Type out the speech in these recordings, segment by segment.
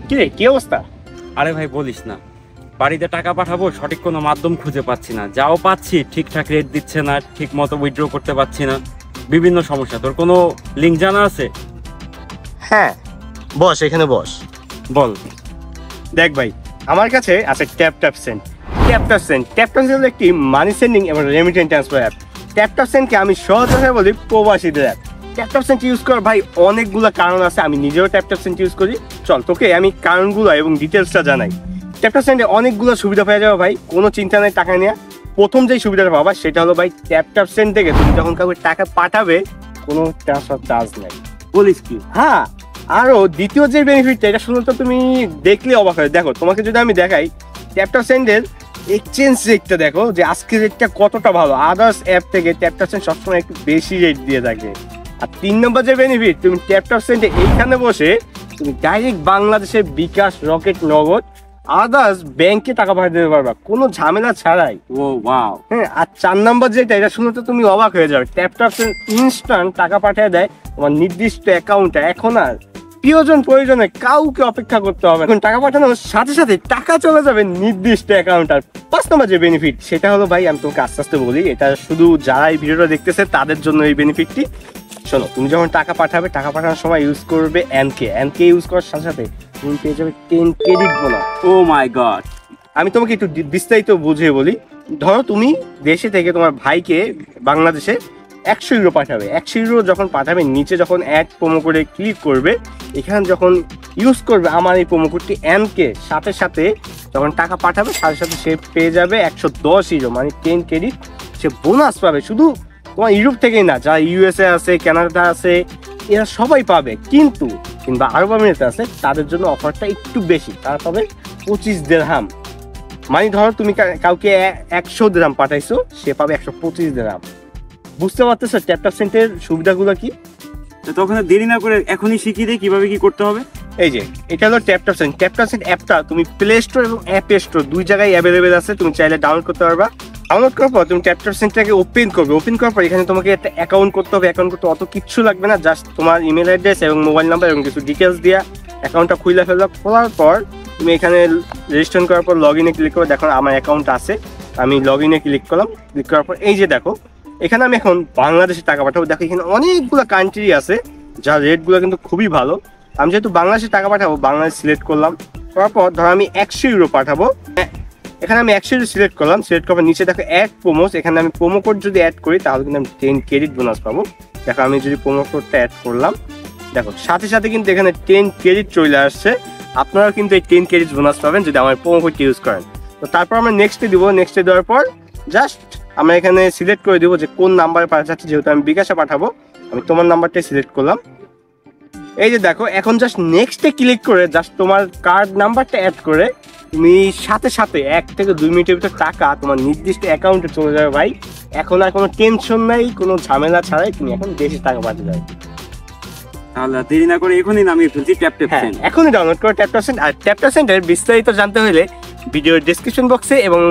কি রে, কি অবস্থা? আরে ভাই বলিস না, বাড়িতে টাকা পাঠাবো সঠিক কোনো মাধ্যম খুঁজে পাচ্ছি না, যাও পাচ্ছি ঠিকঠাক রেট দিচ্ছে না, ঠিক মতো উইথড্র করতে পারছি না, বিভিন্ন সমস্যা। তোর কোনো লিঙ্ক জানা আছে? হ্যাঁ, বস, এখানে বস। বল। দেখ ভাই, আমার কাছে আছে ট্যাপ সেন্ড হলো একটি মানি সেন্ডিং এবং রেমিটেন্স ট্রান্সফার অ্যাপ। ট্যাপ সেন্ডকে আমি সহজ ভাষায় বলি প্রবাসীদের অ্যাপ। ট্যাপ সেন্ড ইউজ করার ভাই অনেকগুলো কারণ আছে, আমি নিজেও ট্যাপ সেন্ড ইউজ করি। চল তোকে আমি কারণগুলো এবং ডিটেলসটা জানাই। ট্যাপ সেন্ডে অনেকগুলো সুবিধা পেয়ে যাবে ভাই, কোনো চিন্তা নেই টাকা নেওয়া। প্রথম যেই সুবিধাটা পাবা সেটা হলো ভাই, ট্যাপ সেন্ড থেকে তুমি যখন কাউকে টাকা পাঠাবে কোনো ট্রান্সফার চার্জ নেই। বলিস কি? হ্যাঁ, আরো দ্বিতীয় যে বেনিফিটটা, এটা শুনে তো তুমি দেখলে অবাক হয়। দেখো, তোমাকে যদি আমি দেখাই ট্যাপ সেন্ডের এক্সচেঞ্জ রেটটা, দেখো যে আজকের রেটটা কতটা ভালো। আদার্স অ্যাপ থেকে ট্যাপ সেন্ড সবসময় একটু বেশি রেট দিয়ে থাকে। আর 3 নম্বর যে বেনিফিট, তুমি ট্যাপ সেন্ডে এইখানে বসে তুমি ডাইরেক্ট বাংলাদেশের বিকাশ, রকেট, নগদ আদার্স ব্যাংকে টাকা পাঠাতে পারবা কোনো ঝামেলা ছাড়াই। ও ওয়াও। হ্যাঁ, আর 4 নম্বর যেটা, এটা শুনে তো তুমি অবাক হয়ে যাবে। ট্যাপ সেন্ড ইনস্ট্যান্ট টাকা পাঠিয়ে দেয় তোমার নির্দিষ্ট অ্যাকাউন্টে। এখন আর প্রয়োজনে কাউকে অপেক্ষা করতে হবে, এখন টাকা পাঠানোর সাথে সাথে টাকা চলে যাবে নির্দিষ্ট অ্যাকাউন্ট। আর 5 নম্বর যে বেনিফিট, সেটা হলো ভাই, আমি তোমাকে আস্তে আস্তে বলি, এটা শুধু যারা এই ভিডিওটা দেখতেছে তাদের জন্য এই বেনিফিটটি। শোনো, তুমি যখন টাকা পাঠাবে, টাকা পাঠানোর সময় ইউজ করবে এনকে ইউজ করার সাথে সাথে তুমি পেয়ে যাবে 10 ক্রেডিট বোনাস। ও মাই গড। আমি তোমাকে একটু বিস্তারিত বুঝিয়ে বলি। ধরো তুমি দেশে থেকে তোমার ভাইকে বাংলাদেশে 100 ইউরো পাঠাবে। 100 ইউরো যখন পাঠাবে, নিচে যখন অ্যাড প্রোমো কোডে ক্লিক করবে, এখানে যখন ইউজ করবে আমার এই প্রোমো কোডটি এনকে, সাথে সাথে যখন টাকা পাঠাবে সাথে সাথে সে পেয়ে যাবে 110 ইউরো, মানে 10 ক্রেডিট সে বোনাস পাবে। শুধু তোমার ইউরোপ থেকেই না, যারা ইউএসএ আছে, কানাডা আছে, এরা সবাই পাবে। কিন্তু কিংবা আরব আমিরাতে আছে, তাদের জন্য অফারটা একটু বেশি, তারা পাবে 25 দিরহাম। মানে ধরো তুমি কাউকে 100 দিরহাম পাঠাইছো, সে পাবে 125 দিরহাম। বুঝতে পারতেছো ট্যাপ সেন্ডের সুবিধাগুলো কি? তখন দেরি না করে এখনই শিখিয়ে দিই কিভাবে কি করতে হবে। এই যে এটা হলো ট্যাপ সেন্ড অ্যাপটা তুমি প্লে স্টোর এবং অ্যাপ স্টোর দুই জায়গায় অ্যাভেলেবেল আছে, তুমি চাইলে ডাউনলোড করতে পারবা। ডাউনলোড করার পর তুমি ট্যাপ সেন্ডটাকে ওপেন করবে। ওপেন করার পর এখানে তোমাকে একটা অ্যাকাউন্ট করতে হবে। অ্যাকাউন্ট করতে অত কিচ্ছু লাগবে না, জাস্ট তোমার ইমেল অ্যাড্রেস এবং মোবাইল নাম্বার এবং কিছু ডিটেলস দিয়া অ্যাকাউন্টটা খুলে ফেলবা। খোলার পর তুমি এখানে রেজিস্ট্রেশন করার পর লগ ইনে ক্লিক করবে। দেখো আমার অ্যাকাউন্ট আছে, আমি লগ ইনে ক্লিক করলাম। ক্লিক করার পর এই যে দেখো, এখানে আমি এখন বাংলাদেশে টাকা পাঠাবো। দেখো এখানে অনেকগুলো কান্ট্রি আছে যার রেটগুলো কিন্তু খুবই ভালো। আমি যেহেতু বাংলাদেশে টাকা পাঠাবো, বাংলাদেশ সিলেক্ট করলাম। করার পর ধরো আমি 100 ইউরো পাঠাবো, এখানে আমি 100 ইউরো সিলেক্ট করলাম। সিলেক্ট করার নিচে দেখো অ্যাড প্রোমোস, এখানে আমি প্রোমো কোড যদি অ্যাড করি তাহলে কিন্তু আমি 10 ক্রেডিট বোনাস পাবো। দেখো আমি যদি প্রোমো কোডটা অ্যাড করলাম, দেখো সাথে সাথে কিন্তু এখানে 10 ক্রেডিট চলে আসছে। আপনারাও কিন্তু এই 10 ক্রেডিট বোনাস পাবেন যদি আমার প্রোমো কোডটি ইউজ করেন। তো তারপর আমরা নেক্সটে দিব। নেক্সটে দেওয়ার পর জাস্ট আমরা এখানে সিলেক্ট করে দিব যে কোন নাম্বারে পাঠাচ্ছি। যেহেতু আমি বিকাশে পাঠাবো, আমি তোমার নাম্বারটাই সিলেক্ট করলাম। এই যে দেখো, এখন জাস্ট নেক্সটে ক্লিক করে জাস্ট তোমার কার্ড নাম্বারটা অ্যাড করে তুমি সাথে সাথে 1 থেকে 2 মিনিটের ভিতর টাকা তোমার নির্দিষ্ট অ্যাকাউন্টে চলে যাবে ভাই। এখন আর কোনো টেনশন নাই, কোনো ঝামেলা ছাড়াই তুমি এখন দেশে টাকা পাঠাতে যাবে। তাহলে দেরি না করে এখনই নামিয়ে ফেলছি ট্যাপ সেন্ড। এখনই ডাউনলোড করো ট্যাপ সেন্ড। আর ট্যাপ সেন্ডের বিস্তারিত জানতে হলে ভিডিওর ডেসক্রিপশন বক্সে এবং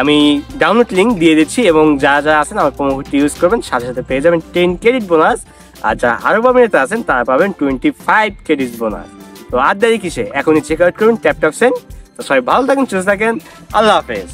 আমি ডাউনলোড লিঙ্ক দিয়ে দিচ্ছি, এবং যা যা আছেন আমার প্রোমো কোডটি ইউজ করবেন, সাথে সাথে পেয়ে যাবেন 10 ক্রেডিট বোনাস। আর যারা আরব আমিরাতে আছেন তারা পাবেন 25 ক্রেডিট বোনাস। তো আর দেরি কিসে, এখনই চেক আউট করুন ট্যাপ সেন্ড। তো সবাই ভালো থাকেন, সুস্থ থাকেন, আল্লাহ হাফেজ।